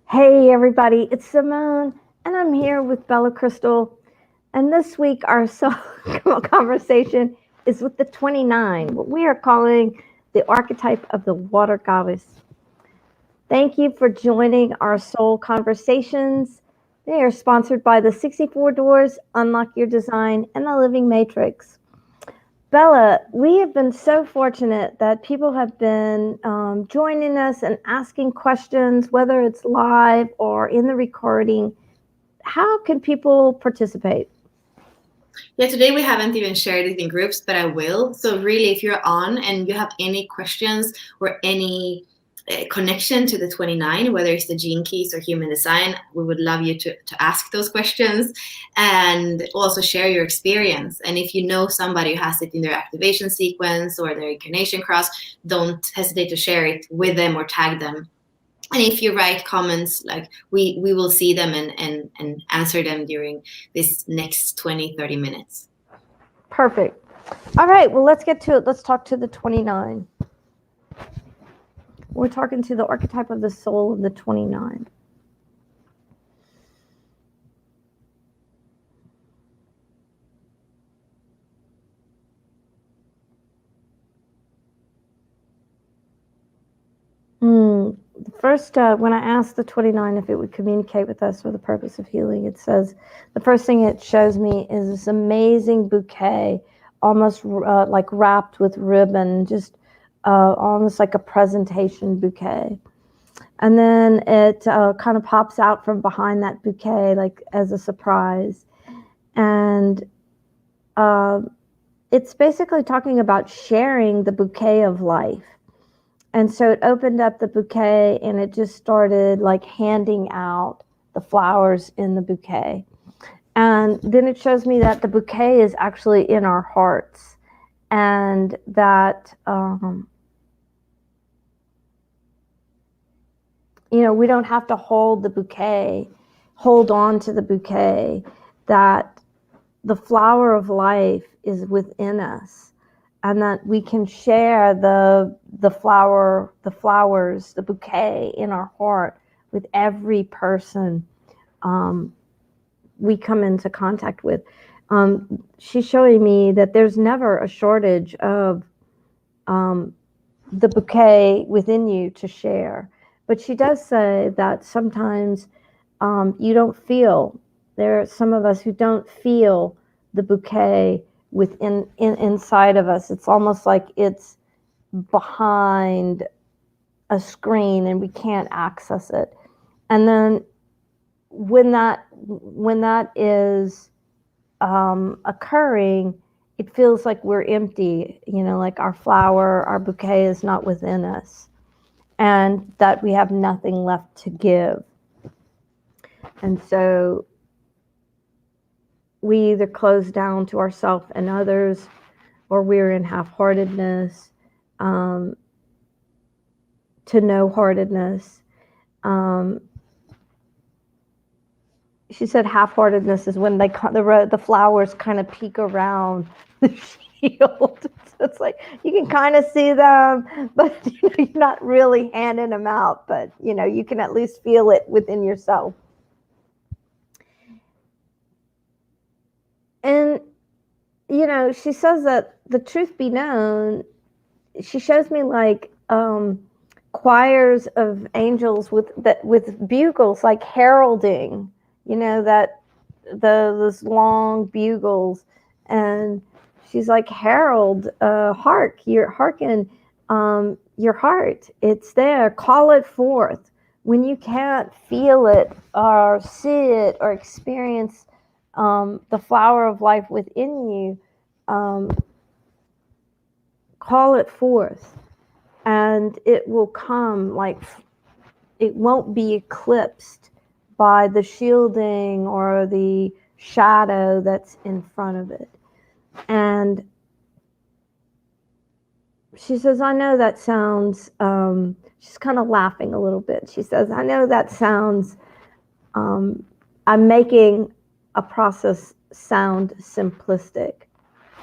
Hey everybody, it's Simone, and I'm here with Bella Crystal. And this week, our soul conversation is with the 29, what we are calling the archetype of the water goddess. Thank you for joining our soul conversations. They are sponsored by the 64 Doors, Unlock Your Design, and the Living Matrix. Bella, we have been so fortunate that people have been joining us and asking questions, whether it's live or in the recording. How can people participate? Yeah, today we haven't even shared it in groups, but I will. So really, if you're on and you have any questions or any connection to the 29, whether it's the gene keys or human design, we would love you to ask those questions and also share your experience. And if you know somebody who has it in their activation sequence or their incarnation cross, don't hesitate to share it with them or tag them. And if you write comments, like we will see them and answer them during this next 20-30 minutes. Perfect. All right, well, let's get to it. Let's talk to the 29. We're talking to the archetype of the soul of the 29. First, when I asked the 29 if it would communicate with us for the purpose of healing, it says the first thing it shows me is this amazing bouquet, almost like wrapped with ribbon, just almost like a presentation bouquet. And then it kind of pops out from behind that bouquet, like as a surprise. And it's basically talking about sharing the bouquet of life. And so it opened up the bouquet and it just started like handing out the flowers in the bouquet. And then it shows me that the bouquet is actually in our hearts, and that, we don't have to hold the bouquet, hold on to the bouquet, that the flower of life is within us, and that we can share the flowers, the bouquet in our heart with every person we come into contact with. She's showing me that there's never a shortage of the bouquet within you to share. But she does say that sometimes you don't feel, there are some of us who don't feel the bouquet inside of us. It's almost like it's behind a screen and we can't access it. And then when that is occurring, it feels like we're empty, like our bouquet is not within us, and that we have nothing left to give. And so we either close down to ourselves and others, or we're in half-heartedness, to no-heartedness. She said half-heartedness is when the flowers kind of peek around the shield. So it's like you can kind of see them, but you're not really handing them out. But you can at least feel it within yourself. And she says that the truth be known, she shows me like choirs of angels with bugles, like heralding, that those long bugles. And she's like, herald, hearken, your heart, it's there, call it forth. When you can't feel it or see it or experience the flower of life within you, call it forth, and it will come. Like, it won't be eclipsed by the shielding or the shadow that's in front of it. And she says, I know that sounds, she's kind of laughing a little bit. She says, I know that sounds, I'm making a process sound simplistic,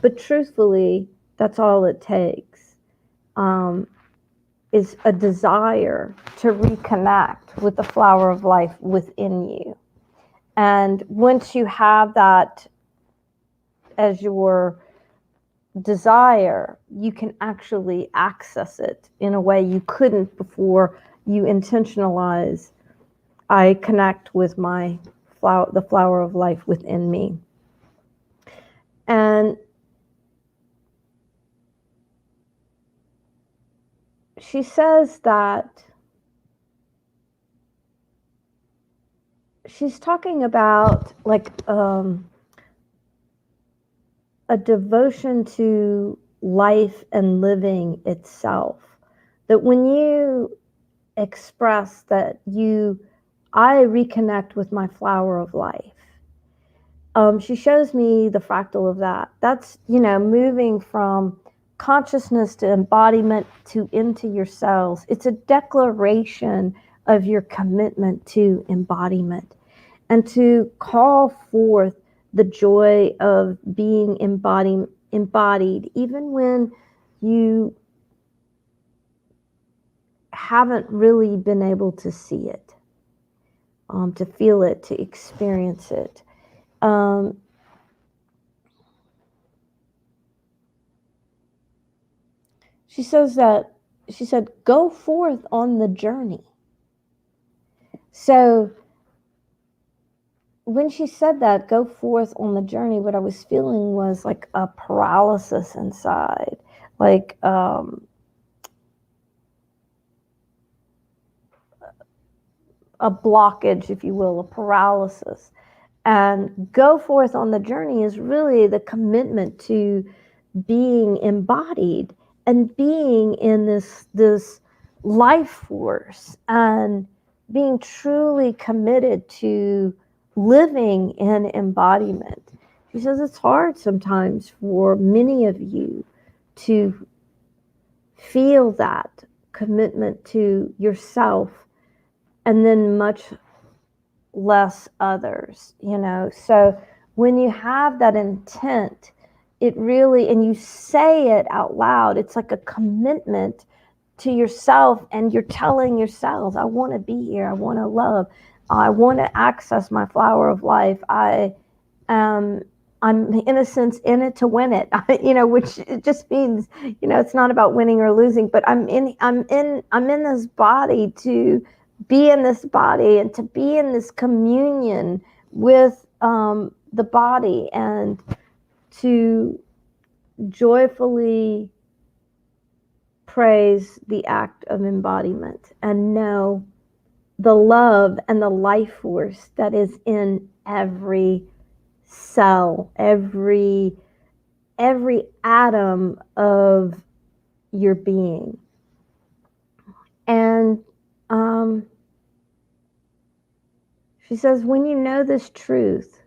but truthfully, that's all it takes. is a desire to reconnect with the flower of life within you. And once you have that as your desire, you can actually access it in a way you couldn't before you intentionalize, I connect with my flower, the flower of life within me. And she says that she's talking about like a devotion to life and living itself. That when you express that I reconnect with my flower of life. She shows me the fractal of that. That's, moving from consciousness to embodiment to into your cells. It's a declaration of your commitment to embodiment and to call forth the joy of being embodied, even when you haven't really been able to see it, to feel it, to experience it. She said, go forth on the journey. So when she said that, go forth on the journey, what I was feeling was like a paralysis inside, like a blockage, if you will, a paralysis. And go forth on the journey is really the commitment to being embodied and being in this life force and being truly committed to living in embodiment. She says it's hard sometimes for many of you to feel that commitment to yourself and then much less others, So when you have that intent, it really, and you say it out loud, it's like a commitment to yourself, and you're telling yourself, I want to be here, I want to love, I want to access my flower of life. I'm in a sense in it to win it, which it just means, it's not about winning or losing, but I'm in this body to be in this body and to be in this communion with the body and to joyfully praise the act of embodiment and know the love and the life force that is in every cell, every atom of your being. And she says, when you know this truth,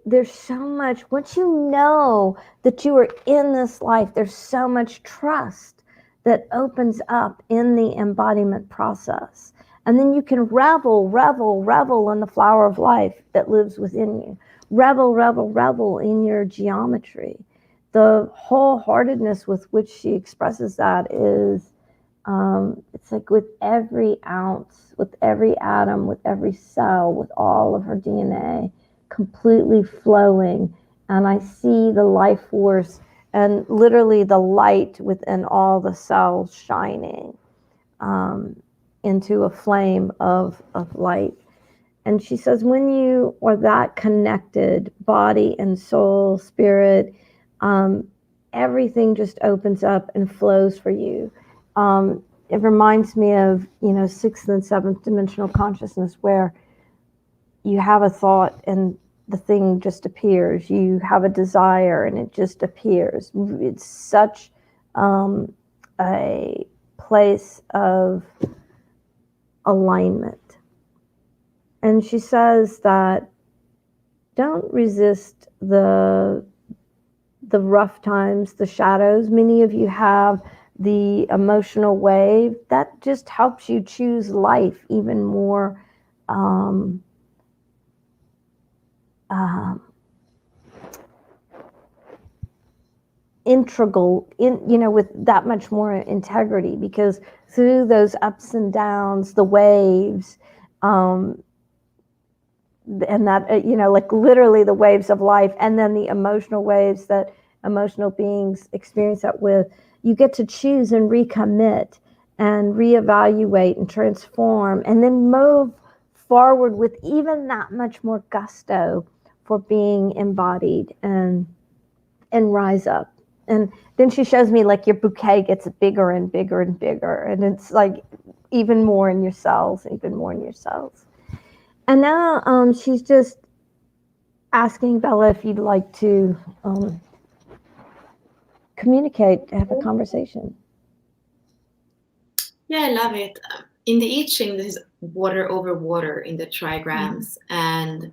there's so much, once you know that you are in this life, there's so much trust that opens up in the embodiment process. And then you can revel in the flower of life that lives within you. Revel in your geometry. The wholeheartedness with which she expresses that is, it's like with every ounce, with every atom, with every cell, with all of her DNA completely flowing. And I see the life force and literally the light within all the cells shining into a flame of light. And she says, when you are that connected, body and soul, spirit, everything just opens up and flows for you. It reminds me of, sixth and seventh dimensional consciousness, where you have a thought and the thing just appears. You have a desire and it just appears. It's such a place of alignment. And she says that don't resist the rough times, the shadows. Many of you have the emotional wave that just helps you choose life even more integral with that much more integrity, because through those ups and downs, the waves, and that like literally the waves of life, and then the emotional waves that emotional beings experience that with, you get to choose and recommit and reevaluate and transform, and then move forward with even that much more gusto for being embodied and rise up. And then she shows me like your bouquet gets bigger and bigger and bigger, and it's like even more in your cells, even more in your cells. And now she's just asking Bella if you'd like to communicate, have a conversation. Yeah, I love it. In the I Ching, this is water over water in the trigrams, and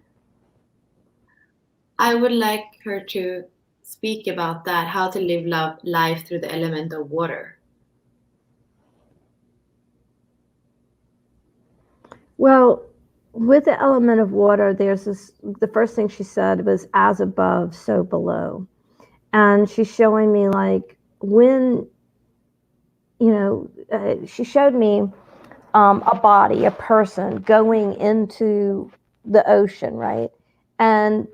I would like her to speak about that, how to live life through the element of water. Well, with the element of water, there's this, the first thing she said was as above, so below. And she's showing me like when, she showed me a body, a person going into the ocean, right? And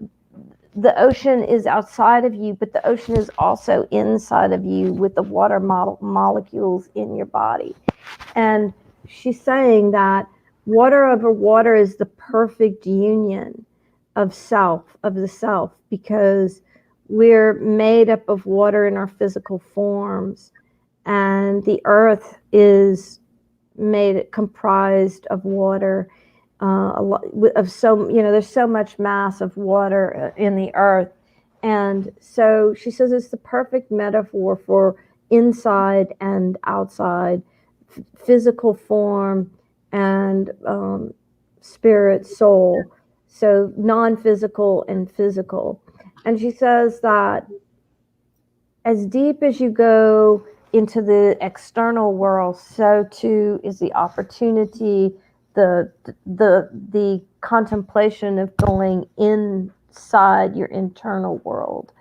the ocean is outside of you, but the ocean is also inside of you with the water molecules in your body. And she's saying that water over water is the perfect union of the self, because we're made up of water in our physical forms, and the earth is comprised of water. A lot of there's so much mass of water in the earth, and so she says it's the perfect metaphor for inside and outside, physical form and spirit, soul. So non-physical and physical. And she says that as deep as you go into the external world, so too is the opportunity, the contemplation of going inside your internal world.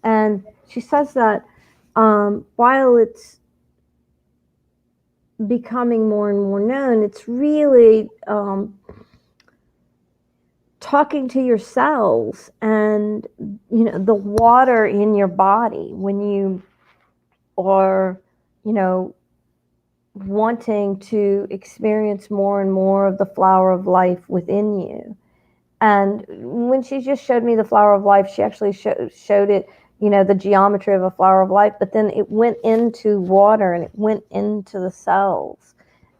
And she says that while it's becoming more and more known, it's really talking to your cells and the water in your body when you are wanting to experience more and more of the flower of life within you. And when she just showed me the flower of life, she actually showed it, the geometry of a flower of life, but then it went into water and it went into the cells.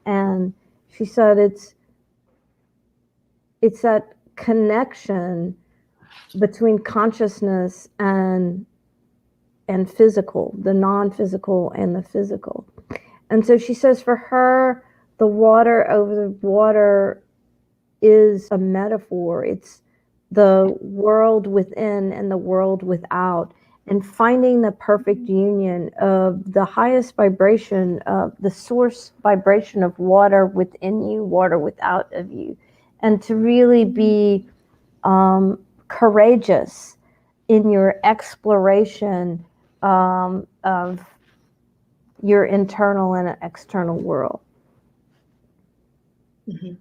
And she said it's that connection between consciousness and physical, the non-physical and the physical. And so she says for her, the water over the water is a metaphor. It's the world within and the world without, and finding the perfect union of the highest vibration of the source vibration of water within you, water without of you, and to really be courageous in your exploration of your internal and external world. Mm-hmm.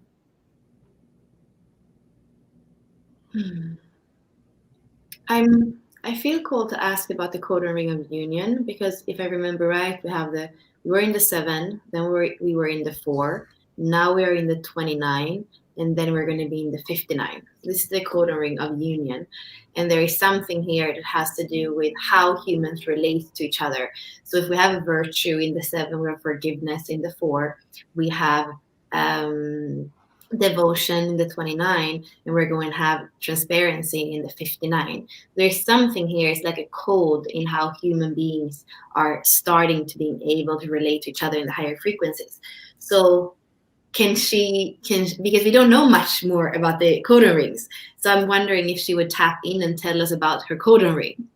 I feel called to ask about the codon ring of union, because if I remember right, we were in the 7, then we were in the 4, now we are in the 29, and then we're going to be in the 59. This is the codon ring of union, and there is something here that has to do with how humans relate to each other. So if we have a virtue in the 7, we have forgiveness in the 4, we have devotion in the 29, and we're going to have transparency in the 59. There's something here, it's like a code in how human beings are starting to being able to relate to each other in the higher frequencies. So because we don't know much more about the codon rings, so I'm wondering if she would tap in and tell us about her codon ring.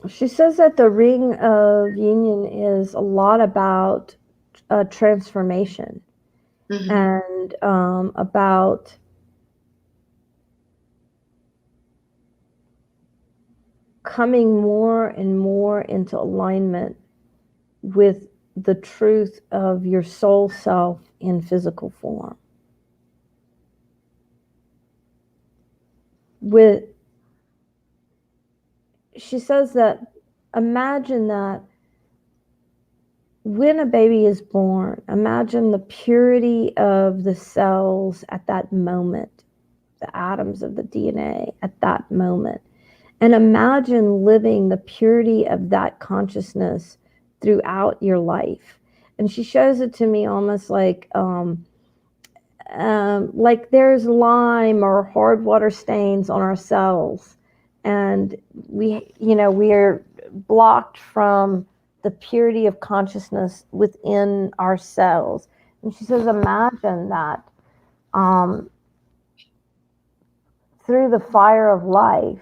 She says that the ring of union is a lot about transformation, and about coming more and more into alignment with the truth of your soul self in physical form. She says that imagine that when a baby is born, imagine the purity of the cells at that moment, the atoms of the DNA at that moment. And imagine living the purity of that consciousness throughout your life. And she shows it to me almost like there's lime or hard water stains on our cells, and we're blocked from the purity of consciousness within our cells. And she says, imagine that through the fire of life,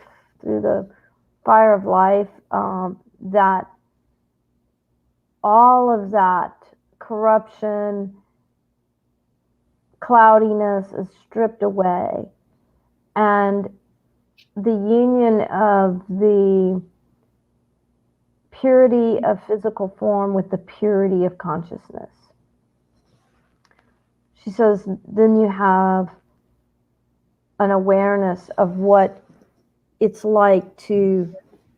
that all of that corruption, cloudiness is stripped away, and the union of the purity of physical form with the purity of consciousness. She says, then you have an awareness of what it's like to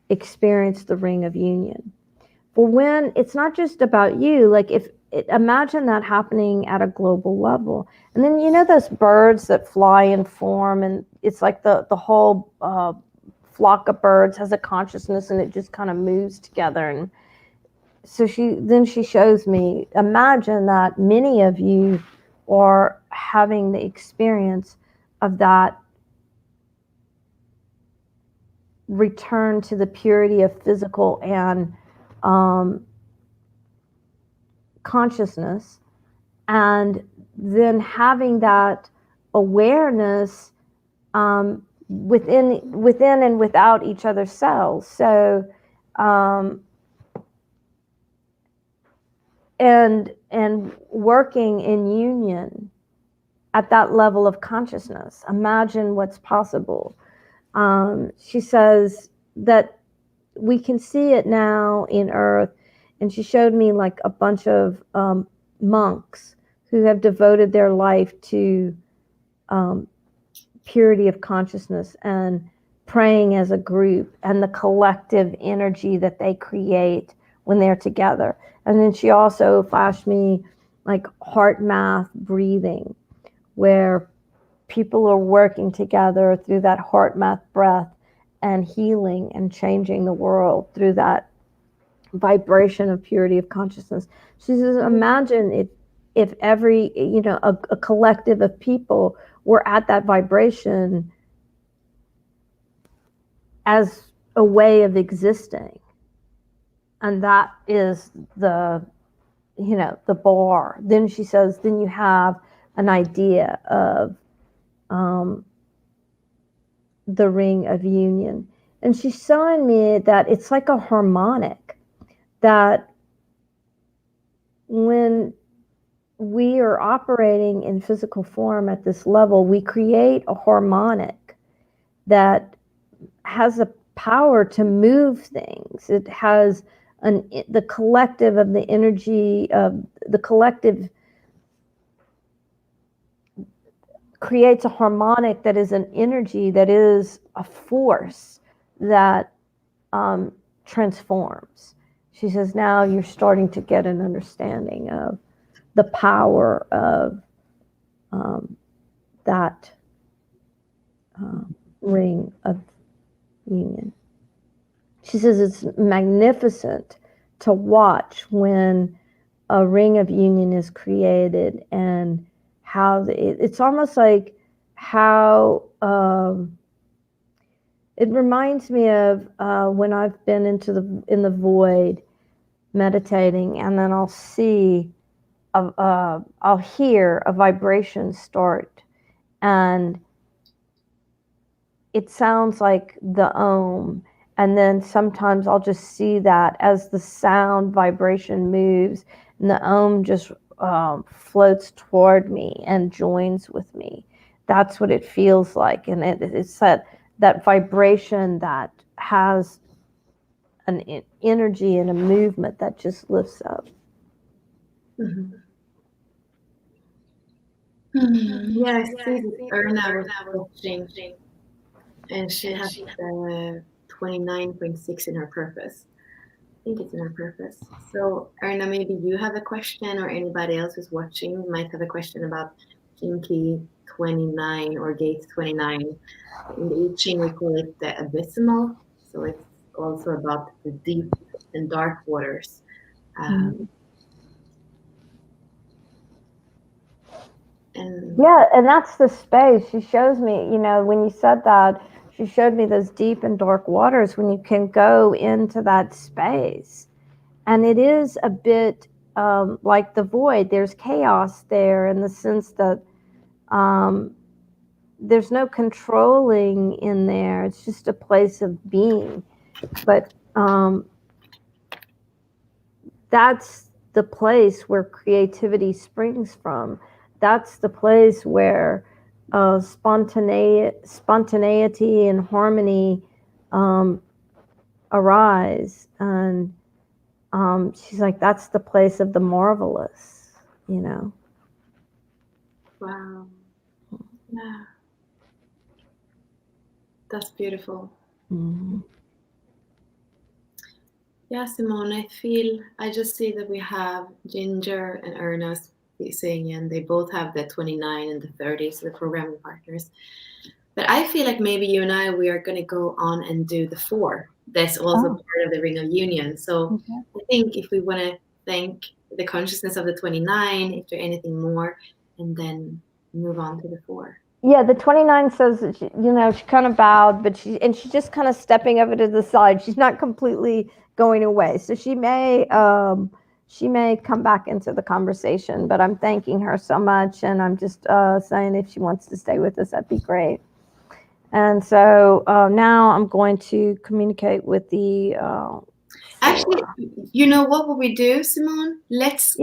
experience the ring of union. For when it's not just about you, like imagine that happening at a global level. And then those birds that fly and form, and it's like the whole flock of birds has a consciousness, and it just kind of moves together. And so she shows me, imagine that many of you are having the experience of that return to the purity of physical and consciousness, and then having that awareness within and without each other's cells. So and working in union at that level of consciousness. Imagine what's possible. She says that we can see it now in Earth, and she showed me like a bunch of monks who have devoted their life to purity of consciousness and praying as a group, and the collective energy that they create when they're together. And then she also flashed me like heart math breathing, where people are working together through that heart math breath and healing and changing the world through that vibration of purity of consciousness. She says, imagine if every, a collective of people were at that vibration as a way of existing. And that is the bar. Then she says, then you have an idea of the ring of union. And she's showing me that it's like a harmonic, that when we are operating in physical form at this level, we create a harmonic that has a power to move things. It has the collective of the energy of the collective creates a harmonic that is an energy, that is a force that transforms. She says, now you're starting to get an understanding of the power of that ring of union. She says it's magnificent to watch when a ring of union is created, and how it's almost like how it reminds me of when I've been in the void meditating, and then I'll hear a vibration start, and it sounds like the Om. And then sometimes I'll just see that as the sound vibration moves, and the Om just floats toward me and joins with me. That's what it feels like. And it's that vibration that has energy and a movement that just lifts up. Mm-hmm. Yeah, I see that Erna was watching, and she has 29.6 in her purpose. I think it's in her purpose. So, Erna, maybe you have a question, or anybody else who's watching might have a question about Gene Key 29 or Gate 29. In the I Ching, we call it the abysmal. So it's also about the deep and dark waters. And that's the space. She shows me, when you said that, she showed me those deep and dark waters when you can go into that space. And it is a bit like the void. There's chaos there in the sense that there's no controlling in there. It's just a place of being. But that's the place where creativity springs from. That's the place where spontaneity and harmony arise. And she's like, that's the place of the marvelous, Wow. Yeah. That's beautiful. Mm-hmm. Yeah, Simone, I just see that we have Ginger and Ernest saying, and they both have the 29 and the 30, so the programming partners. But I feel like maybe you and we are going to go on and do the 4. That's also part of the Ring of Union. So I think if we want to thank the consciousness of the 29, if there's anything more, and then move on to the 4. Yeah, the 29 says that she kind of bowed, but she's just kind of stepping over to the side. She's not completely going away, so she may come back into the conversation. But I'm thanking her so much, and I'm just saying if she wants to stay with us, that'd be great. And so now I'm going to communicate with the. Actually, what will we do, Simone? Let's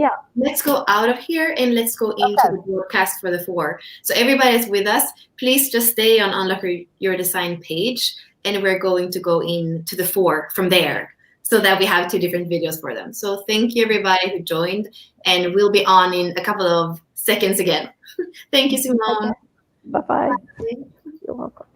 go out of here and let's go into the broadcast for the 4. So everybody is with us. Please just stay on Unlock Your Design page, and we're going to go into the 4 from there, so that we have 2 different videos for them. So thank you everybody who joined, and we'll be on in a couple of seconds again. Thank you, Simone. Bye-bye. You're welcome.